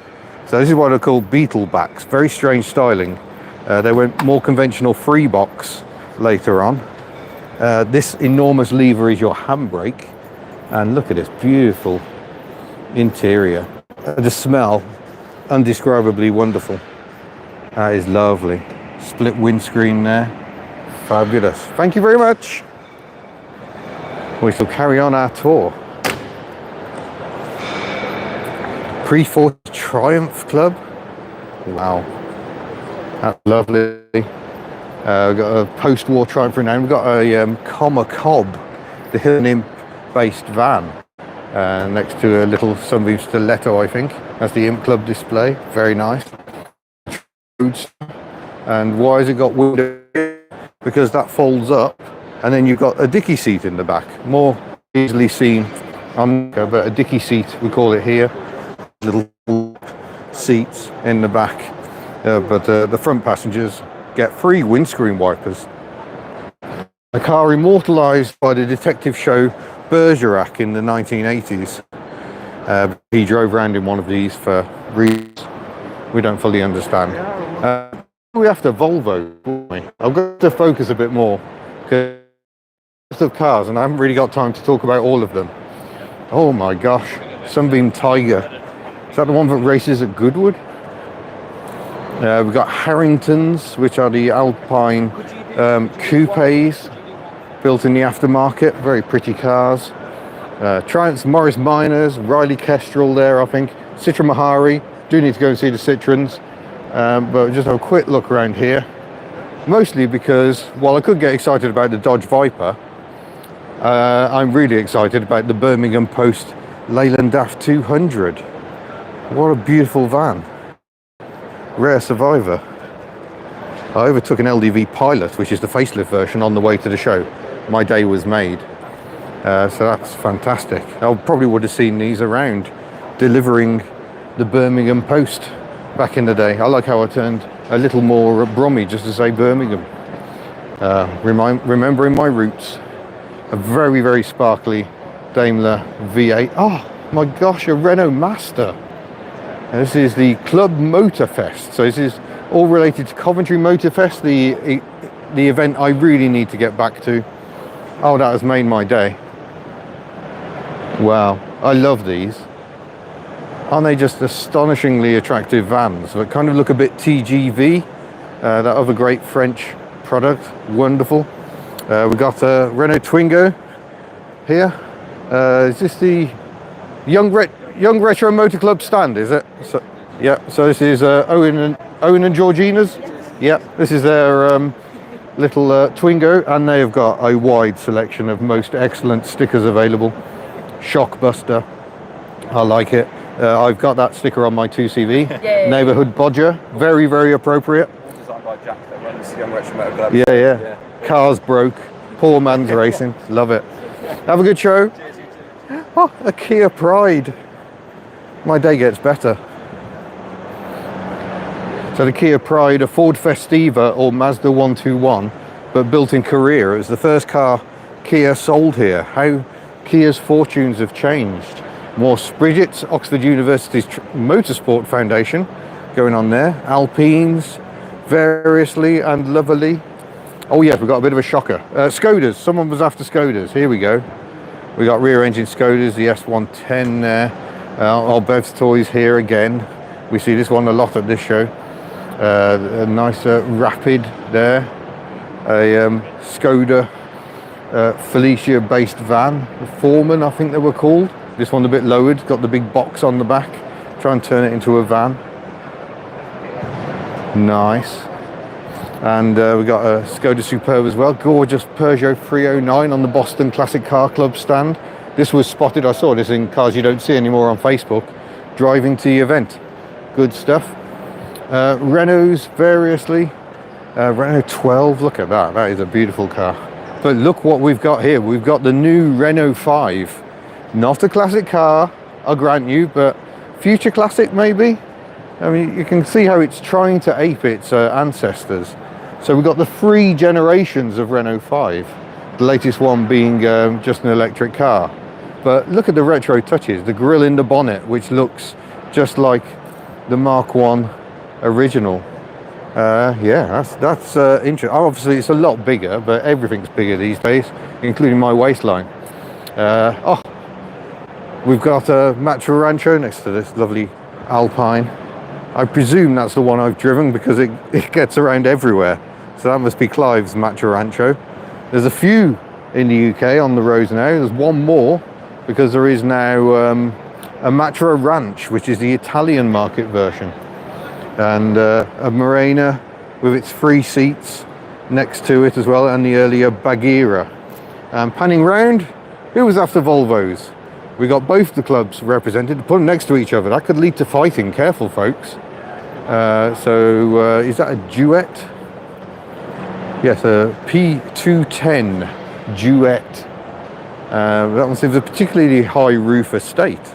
So this is what are called beetle backs. Very strange styling. They went more conventional free box later on. This enormous lever is your handbrake. And look at this beautiful interior. The smell, undescribably wonderful. That is lovely. Split windscreen there. Fabulous. Thank you very much. We shall carry on our tour. Pre-Ford Triumph Club. Wow. That's lovely. We've got a post-war Triumph renown. We've got a Comma Cobb, the Hill Imp based van, next to a little Sunbeam Stiletto, I think. That's the Imp Club display. Very nice. And why has it got window? Because that folds up, and then you've got a dicky seat in the back. More easily seen on, but a dicky seat, we call it here. Little seats in the back, but the front passengers get free windscreen wipers. A car immortalised by the detective show Bergerac in the 1980s. He drove around in one of these for reasons we don't fully understand. We have to Volvo. I've got to focus a bit more because of cars, and I haven't really got time to talk about all of them. Oh my gosh, Sunbeam Tiger. Is that the one that races at Goodwood? We've got Harringtons, which are the Alpine coupes built in the aftermarket. Very pretty cars. Triumphs, Morris Minors, Riley Kestrel there, I think. Citroën Mahari. Do need to go and see the Citroëns. But just have a quick look around here. Mostly because, while I could get excited about the Dodge Viper, I'm really excited about the Birmingham Post Leyland DAF 200. What a beautiful van. Rare survivor. I overtook an LDV Pilot, which is the facelift version, on the way to the show. My day was made. So that's fantastic. I probably would have seen these around delivering the Birmingham Post back in the day. I like how I turned a little more Brummy just to say Birmingham. Remembering my roots. A very, very sparkly Daimler V8. Oh my gosh, a Renault Master. And this is the Club Motorfest. So this is all related to Coventry Motorfest, the event I really need to get back to. Oh, that has made my day. Wow, I love these. Aren't they just astonishingly attractive vans that kind of look a bit TGV? That other great French product, wonderful. We've got a Renault Twingo here. Is this the Young Retro Motor Club stand, is it? So, yeah, so this is Owen and Georgina's. Yeah, this is their little Twingo, and they have got a wide selection of most excellent stickers available. Shockbuster, I like it. I've got that sticker on my 2CV. Yay. Neighbourhood Bodger, very, very appropriate. Designed by Jack that runs Young Retro Motor Club. Yeah. Cars broke, poor man's racing. Love it. Have a good show. Oh, a Kia Pride. My day gets better. So the Kia Pride, a Ford Festiva or Mazda 121, but built in Korea. It was the first car Kia sold here. How Kia's fortunes have changed. Morse Bridget's, Oxford University's Motorsport Foundation going on there. Alpines, variously and lovely. Oh yeah, we've got a bit of a shocker. Skodas, someone was after Skodas. Here we go. We got rear engine Skodas, the S110 there. Our Bev's Toys here again. We see this one a lot at this show. A nice Rapid there. A Skoda Felicia based van. The Foreman, I think they were called. This one a bit lowered, got the big box on the back. Try and turn it into a van. Nice. And we got a Skoda Superb as well. Gorgeous Peugeot 309 on the Boston Classic Car Club stand. This was spotted, I saw this in Cars You Don't See Anymore on Facebook, driving to the event. good stuff. Renaults variously. Renault 12, look at that. That is a beautiful car. But look what we've got here. We've got the new Renault 5. Not a classic car, I'll grant you, but future classic maybe. I mean, you can see how it's trying to ape its ancestors. So we've got the 3 generations of Renault 5. The latest one being just an electric car. But look at the retro touches. The grille in the bonnet, which looks just like the Mark 1 original. Yeah, that's interesting. Obviously, it's a lot bigger, but everything's bigger these days, including my waistline. Oh, we've got a Matra Rancho next to this lovely Alpine. I presume that's the one I've driven because it gets around everywhere. So that must be Clive's Matra Rancho. There's a few in the UK on the roads now. There's one more because there is now a Matra Ranch, which is the Italian market version. And a Morena with its 3 seats next to it as well, and the earlier Bagheera. Panning round, who was after Volvos? We got both the clubs represented. Put them next to each other. That could lead to fighting. Careful, folks. So is that a Duet? Yes, a P210 Duet. That one seems a particularly high roof estate.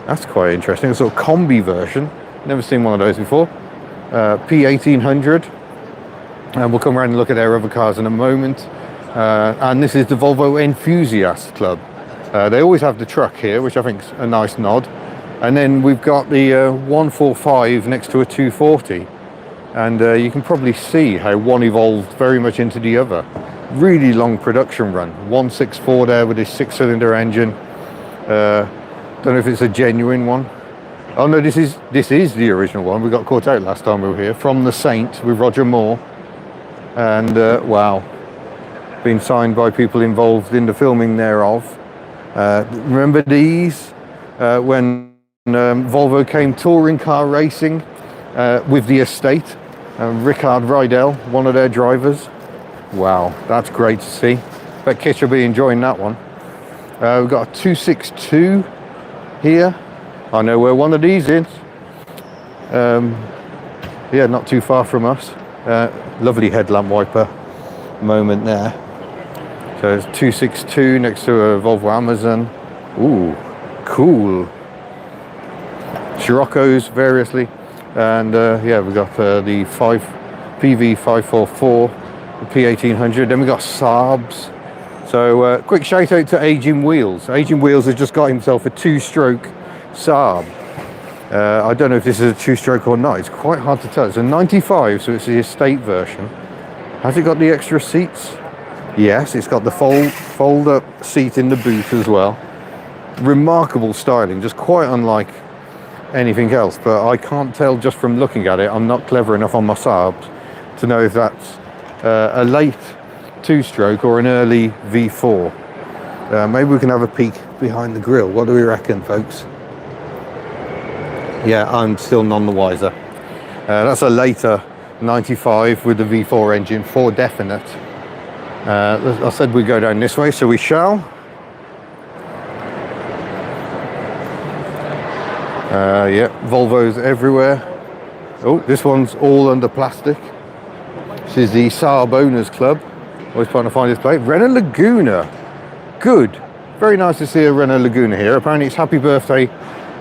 That's quite interesting. A sort of combi version. Never seen one of those before. P1800. And we'll come around and look at their other cars in a moment. And this is the Volvo Enthusiast Club. They always have the truck here, which I think is a nice nod. And then we've got the 145 next to a 240. And you can probably see how one evolved very much into the other. Really long production run. 164 there with his 6-cylinder engine. Don't know if it's a genuine one. Oh no, this is the original one. We got caught out last time we were here. From the Saint with Roger Moore. And wow. Been signed by people involved in the filming thereof. Remember these? When Volvo came touring car racing with the estate. Rickard Rydell, one of their drivers. Wow, that's great to see. Bet Kitch will be enjoying that one. We've got a 262 here. I know where one of these is. Yeah, not too far from us. Lovely headlamp wiper moment there. So it's 262 next to a Volvo Amazon. Ooh, cool. Scirocco's variously. And yeah, we've got the PV544, the P1800. Then we've got Saabs. So quick shout out to Aging Wheels. Aging Wheels has just got himself a 2-stroke Saab. I don't know if this is a 2-stroke or not. It's quite hard to tell. It's a 95, so it's the estate version. Has it got the extra seats? Yes, it's got the fold-up seat in the boot as well. Remarkable styling, just quite unlike anything else. But I can't tell just from looking at it. I'm not clever enough on my Saabs to know if that's a late 2-stroke or an early V4. Maybe we can have a peek behind the grille. What do we reckon, folks? Yeah, I'm still none the wiser. That's a later 95 with the V4 engine, for definite. I said we'd go down this way, so we shall. Yeah, Volvos everywhere. Oh, this one's all under plastic. This is the Saab Owners Club. Always trying to find this plate. Renault Laguna. Good. Very nice to see a Renault Laguna here. Apparently it's happy birthday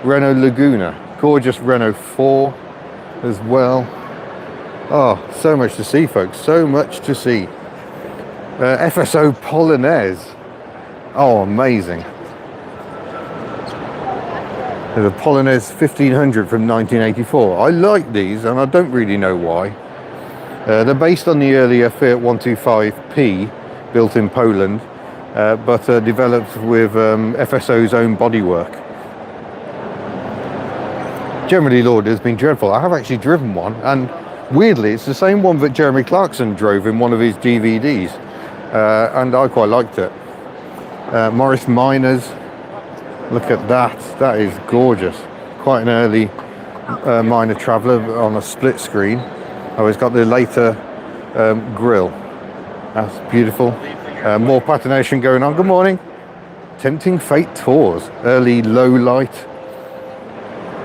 Renault Laguna. Gorgeous Renault 4 as well. Oh, so much to see, folks. So much to see. FSO Polonaise. Oh, amazing. There's a Polonaise 1500 from 1984. I like these, and I don't really know why. They're based on the earlier Fiat 125P, built in Poland, but developed with FSO's own bodywork. Generally, Lord, has been dreadful. I have actually driven one, and weirdly, it's the same one that Jeremy Clarkson drove in one of his DVDs, and I quite liked it. Morris Minors, look at that. That is gorgeous. Quite an early minor traveller on a split screen. Oh, it's got the later grille. That's beautiful. More patination going on. Good morning. Tempting Fate Tours. Early low light.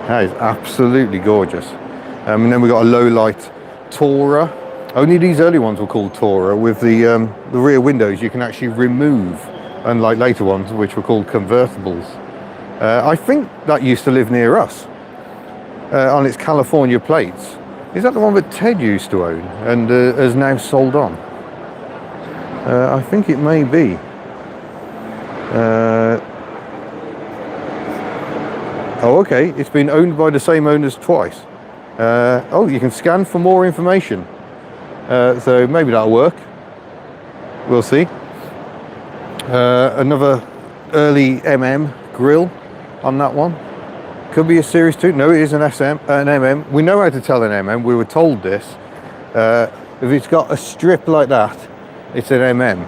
That is absolutely gorgeous. And then we got a low light Tourer. Only these early ones were called Tourer. With the rear windows you can actually remove, unlike later ones which were called convertibles. I think that used to live near us on its California plates. Is that the one that Ted used to own and has now sold on? I think it may be. Oh, okay, it's been owned by the same owners twice. Oh, you can scan for more information. So maybe that'll work. We'll see. Another early MM grille on that one. Could be a Series 2. No, it is an MM. We know how to tell an MM. We were told this. If it's got a strip like that, it's an MM.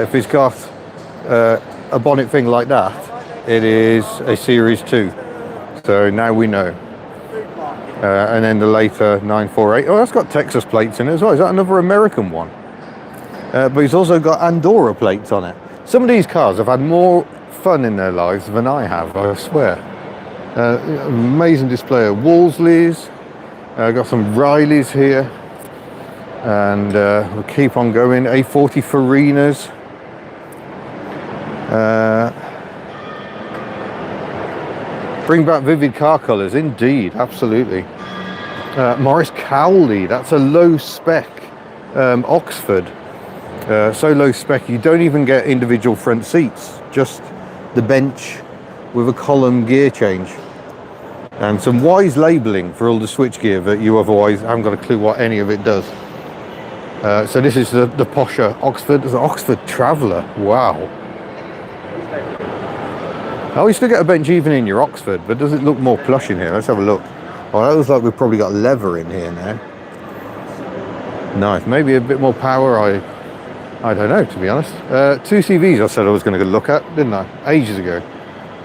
If it's got a bonnet thing like that, it is a Series 2. So now we know. And then the later 948. Oh, that's got Texas plates in it as well. Is that another American one? But it's also got Andorra plates on it. Some of these cars have had more fun in their lives than I have, I swear. Amazing display of Wolsleys. Got some Rileys here. And we'll keep on going. A40 Farinas. Bring back vivid car colours, indeed, absolutely. Morris Cowley, that's a low spec Oxford. So low spec you don't even get individual front seats, just the bench with a column gear change. And some wise labelling for all the switchgear that you otherwise haven't got a clue what any of it does. So this is the posher Oxford. It's an Oxford Traveller. Wow. Oh, you still get a bench even in your Oxford, but does it look more plush in here? Let's have a look. Oh, that looks like we've probably got leather in here now. Nice. Maybe a bit more power. I don't know, to be honest. Two CVs I said I was going to look at, didn't I? Ages ago.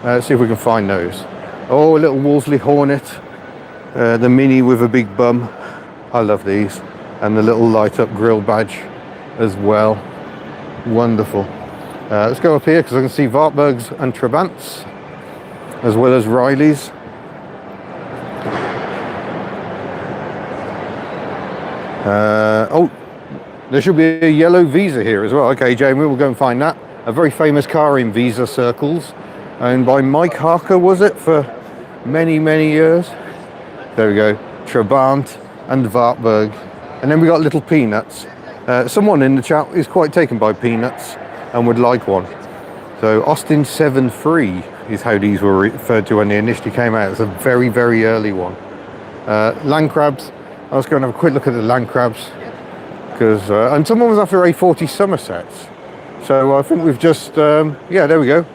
Let's see if we can find those. Oh, a little Wolseley Hornet. The Mini with a big bum. I love these. And the little light up grille badge as well. Wonderful. Let's go up here because I can see Wartburgs and Trabants as well as Rileys. Oh, there should be a yellow Visa here as well. Okay, Jamie, we'll go and find that. A very famous car in Visa circles, owned by Mike Harker, was it, for many, many years? There we go, Trabant and Wartburg. And then we got Little Peanuts. Someone in the chat is quite taken by Peanuts and would like one. So Austin 7.3 is how these were referred to when they initially came out. It's a very, very early one. Land Crabs. I was going to have a quick look at the Land Crabs because and someone was after A40 Somersets. So I think we've just yeah, there we go.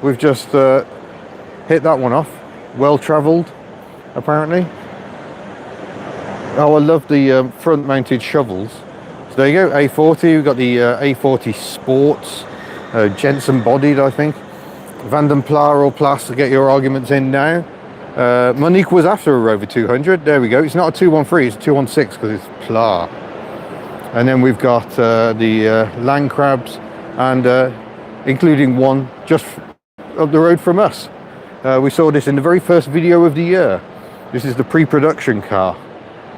We've just hit that one off. Well travelled, apparently. Oh, I love the front mounted shovels. So there you go, A40. We've got the A40 Sports, Jensen bodied, I think. Vanden Pla or Plas to get your arguments in now. Monique was after a Rover 200. There we go. It's not a 213, it's a 216 because it's Pla. And then we've got the Land Crabs, and including one just up the road from us. We saw this in the very first video of the year. This is the pre-production car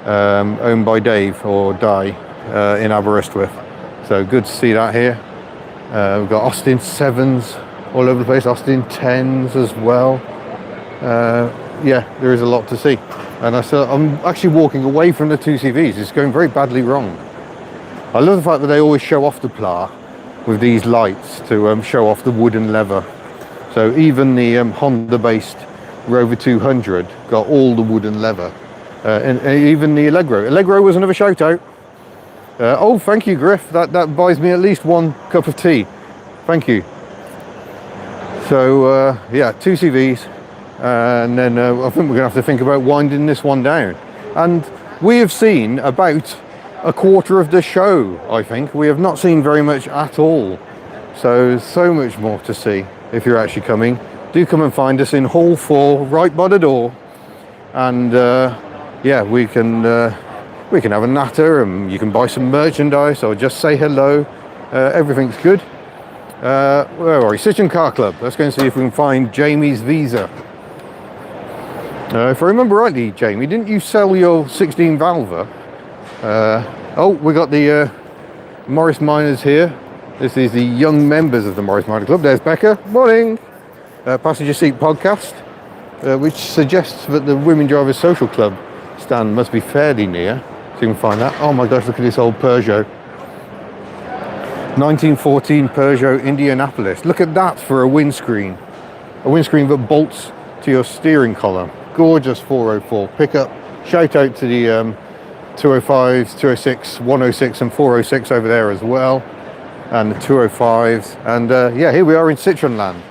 owned by Dave or Di in Aberystwyth. So good to see that here. We've got Austin 7s all over the place, Austin 10s as well. Yeah, there is a lot to see. And I'm actually walking away from the 2CVs. It's going very badly wrong. I love the fact that they always show off the Pla with these lights to show off the wood and leather. So even the Honda-based Rover 200 got all the wood and leather. And even the Allegro. Allegro was another shout out. Oh, thank you, Griff. That buys me at least one cup of tea. Thank you. So yeah, 2CVs. And then I think we're going to have to think about winding this one down. And we have seen about a quarter of the show, I think. We have not seen very much at all. So much more to see if you're actually coming. Do come and find us in Hall 4, right by the door. And yeah, we can have a natter and you can buy some merchandise or just say hello. Everything's good. Where are we? Citroën Car Club. Let's go and see if we can find Jamie's Visa. If I remember rightly, Jamie, didn't you sell your 16 Valva? Oh, we got the Morris Miners here. This is the young members of the Morris Miner Club. There's Becca. Morning. Passenger Seat Podcast, which suggests that the Women Drivers Social Club stand must be fairly near. So you can find that. Oh my gosh, look at this old Peugeot. 1914 Peugeot Indianapolis. Look at that for a windscreen. A windscreen that bolts to your steering column. Gorgeous 404 pickup. Shout out to the 205s, 206, 106 and 406 over there as well. And the 205s. And yeah, here we are in Citroën land.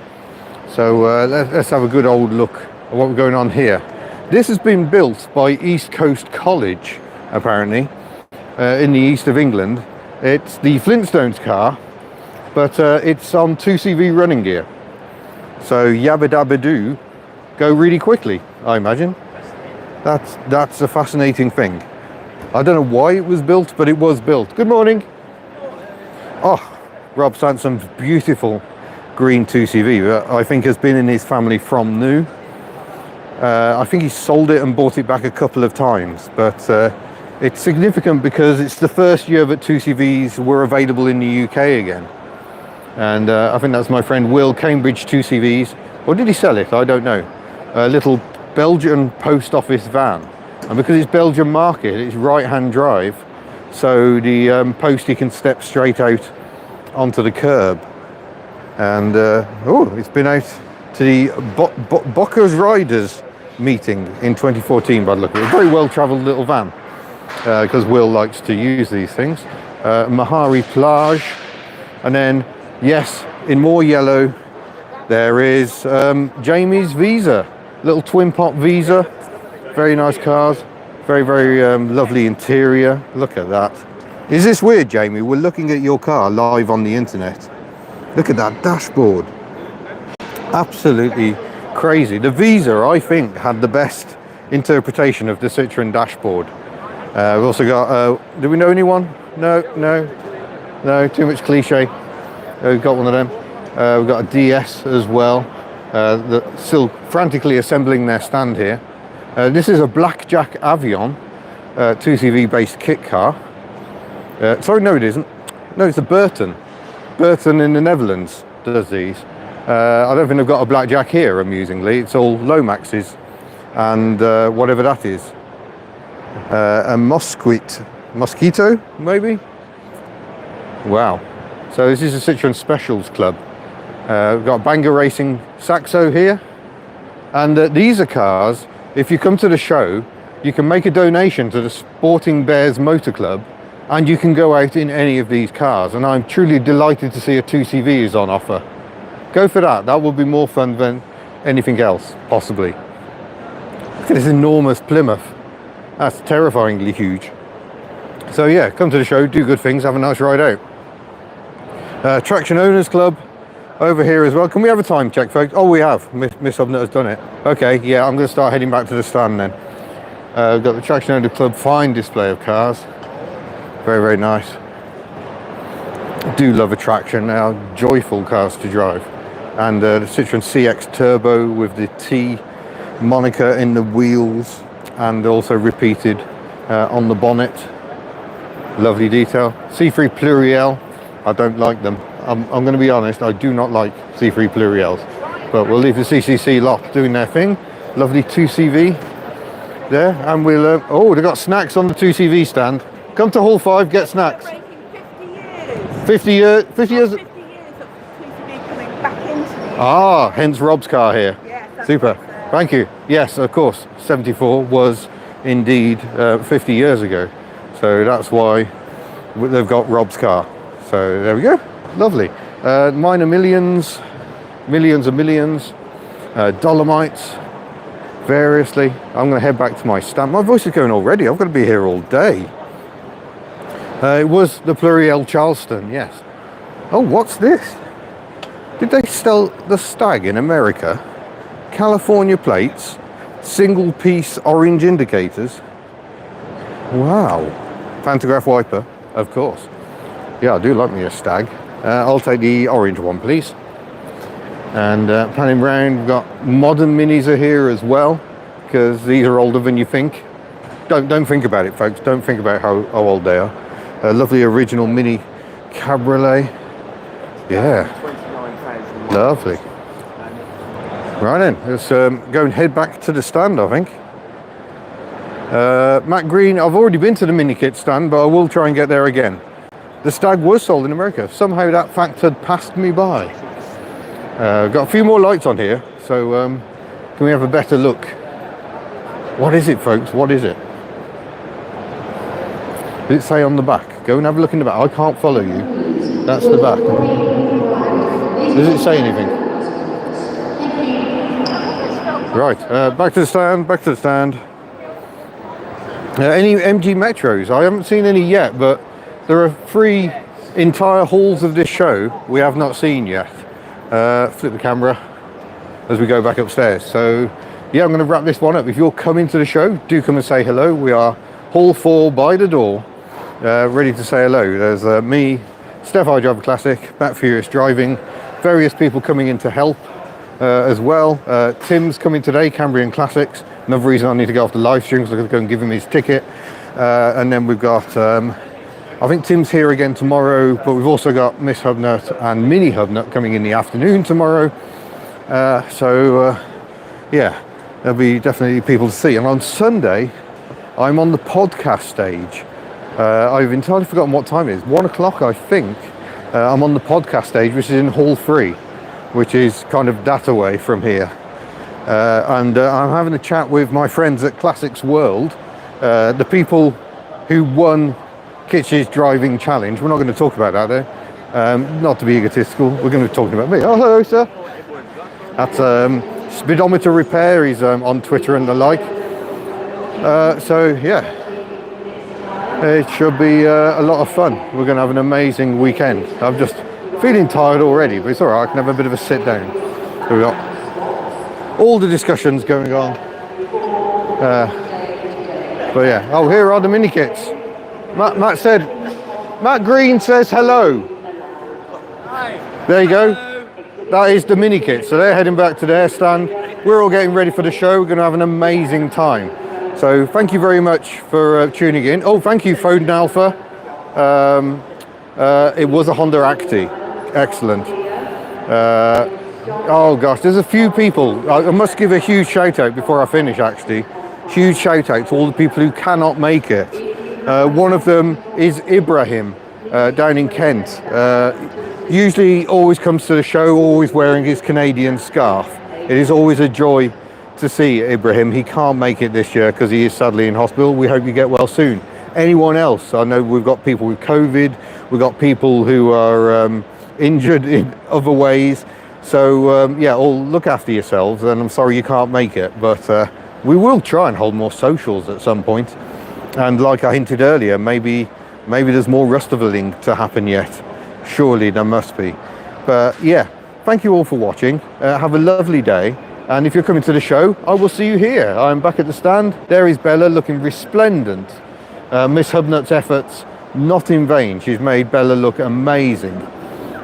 So let's have a good old look at what we're going on here. This has been built by East Coast College, apparently, in the east of England. It's the Flintstones car, but it's on 2CV running gear. So yabba dabba doo, go really quickly, I imagine. That's a fascinating thing. I don't know why it was built, but it was built. Good morning. Oh, Rob Sansom's beautiful green 2CV that I think has been in his family from new. I think he sold it and bought it back a couple of times, but it's significant because it's the first year that 2CVs were available in the UK again. And I think that's my friend Will, Cambridge 2CVs. Or did he sell it? I don't know. A little Belgian post office van. And because it's Belgian market, it's right-hand drive. So the postie can step straight out onto the curb. And oh, it's been out to the Bockers Riders meeting in 2014 by the look of it. A very well-travelled little van because Will likes to use these things. Mahari Plage, and then yes, in more yellow there is Jamie's Visa, little twin pot Visa. Very nice cars, very lovely interior. Look at that. Is this weird, Jamie? We're looking at your car live on the internet. Look at that dashboard. Absolutely crazy. The Visa, I think, had the best interpretation of the Citroën dashboard. We've also got, do we know anyone? No, too much cliche. We've got one of them. We've got a DS as well, that's still frantically assembling their stand here. This is a Blackjack Avion, 2CV based kit car. Sorry, no it isn't. No, it's a Burton. Burton in the Netherlands does these. I don't think they've got a Blackjack here, amusingly. It's all Lomaxes and whatever that is. A Mosquito, maybe? Wow. So this is a Citroën Specials Club. We've got Bangor Racing Saxo here. And these are cars, if you come to the show, you can make a donation to the Sporting Bears Motor Club and you can go out in any of these cars. And I'm truly delighted to see a 2CV is on offer. Go for that. That will be more fun than anything else, possibly. Look at this enormous Plymouth. That's terrifyingly huge. So yeah, come to the show, do good things, have a nice ride out. Traction Owners Club over here as well. Can we have a time check, folks? Oh, we have. Miss Hubnut has done it. Okay, yeah, I'm going to start heading back to the stand then. We've got the Traction Owners Club fine display of cars. Very nice. I do love a Traction now. Joyful cars to drive. And the Citroën CX Turbo with the T moniker in the wheels and also repeated on the bonnet. Lovely detail. C3 Pluriel, I don't like them. I'm going to be honest, I do not like C3 Pluriels. But we'll leave the CCC lot doing their thing. Lovely 2CV there. And we'll, oh, they've got snacks on the 2CV stand. Come to Hall 5, get snacks. 50 years. 50 years. 50 years of 2CV coming back into the Ah, hence Rob's car here. Yes, Super. Thank you. Yes, of course. 74 was indeed 50 years ago. So that's why they've got Rob's car. So there we go. Lovely. Minor millions and millions. Dolomites. Variously. I'm going to head back to my stand. My voice is going already. I've got to be here all day. It was the Pluriel Charleston, yes. Oh, what's this? Did they sell the Stag in America? California plates, single piece orange indicators. Wow. Pantograph wiper, of course. Yeah, I do like me a Stag. I'll take the orange one, please. And panning round, we've got modern minis are here as well. because these are older than you think. Don't think about it, folks. Don't think about how old they are. A lovely original Mini Cabriolet. Yeah, 29,000. lovely. Right then, let's go and head back to the stand, I think. Matt Green, I've already been to the Mini Kit stand, but I will try and get there again. The Stag was sold in America. Somehow that fact had passed me by. Got a few more lights on here, so can we have a better look? What is it, folks? What is it? Does it say on the back? Go and have a look in the back. I can't follow you. That's the back. Does it say anything? Right, back to the stand, back to the stand. Any MG Metros? I haven't seen any yet, but there are 3 entire halls of this show we have not seen yet. Flip the camera as we go back upstairs. So yeah, I'm going to wrap this one up. If you're coming to the show, do come and say hello. We are hall 4 by the door, ready to say hello. There's me, Steph I Drive a Classic, Matt Furious driving, various people coming in to help as well. Tim's coming today, Cambrian Classics. Another reason I need to go off the live stream, because I'm going to go and give him his ticket. And then we've got, I think Tim's here again tomorrow, but we've also got Miss Hubnut and Mini Hubnut coming in the afternoon tomorrow. Yeah, there'll be definitely people to see. And on Sunday, I'm on the podcast stage. I've entirely forgotten what time it is. 1 o'clock, I think. I'm on the podcast stage, which is in Hall 3, which is kind of that away from here. And I'm having a chat with my friends at Classics World, the people who won Kitch's driving challenge. We're not going to talk about that though. Not to be egotistical, we're going to be talking about me. Oh, hello, sir. That's Speedometer Repair. He's on Twitter and the like. So yeah, it should be a lot of fun. We're going to have an amazing weekend. I'm just feeling tired already, but it's all right. I can have a bit of a sit down. So we've got all the discussions going on. But yeah, oh, here are the Mini Kits. Matt Green says hello. Hi. There you go. That is the Mini Kit. So they're heading back to their stand. We're all getting ready for the show. We're going to have an amazing time. So thank you very much for tuning in. Oh, thank you, Foden Alpha. It was a Honda Acti. Excellent. Oh gosh, there's a few people. I must give a huge shout out before I finish, actually. Huge shout out to all the people who cannot make it. One of them is Ibrahim down in Kent. Usually always comes to the show, always wearing his Canadian scarf. It is always a joy to see Ibrahim. He can't make it this year because he is sadly in hospital. We hope you get well soon. Anyone else? I know we've got people with COVID. We've got people who are injured in other ways. So yeah, all look after yourselves, and I'm sorry you can't make it, but we will try and hold more socials at some point. And like I hinted earlier, maybe there's more Rustaveling to happen yet. Surely there must be. But yeah, thank you all for watching. Have a lovely day. And if you're coming to the show, I will see you here. I'm back at the stand. There is Bella looking resplendent. Miss Hubnut's efforts, not in vain. She's made Bella look amazing.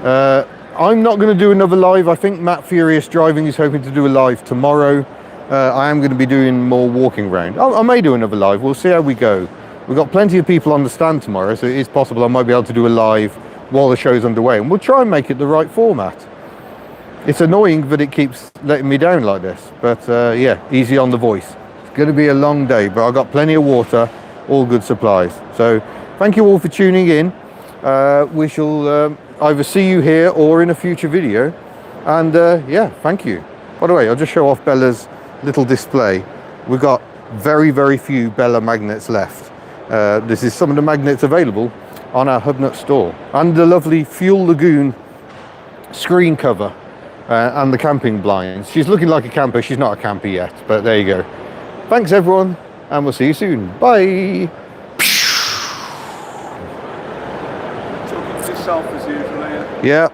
I'm not going to do another live. I think Matt Furious Driving is hoping to do a live tomorrow. I am going to be doing more walking around. I may do another live. We'll see how we go. We've got plenty of people on the stand tomorrow, so it is possible I might be able to do a live while the show's underway. And we'll try and make it the right format. It's annoying that it keeps letting me down like this. But yeah, easy on the voice. It's going to be a long day, but I've got plenty of water, all good supplies. So thank you all for tuning in. We shall either see you here or in a future video. And yeah, thank you. By the way, I'll just show off Bella's little display. We've got very, very few Bella magnets left. This is some of the magnets available on our Hubnut store. And the lovely Fuel Lagoon screen cover and the camping blinds. She's looking like a camper. She's not a camper yet, but there you go. Thanks everyone, and we'll see you soon. Bye. Talking to yourself as usual, yeah? Yeah.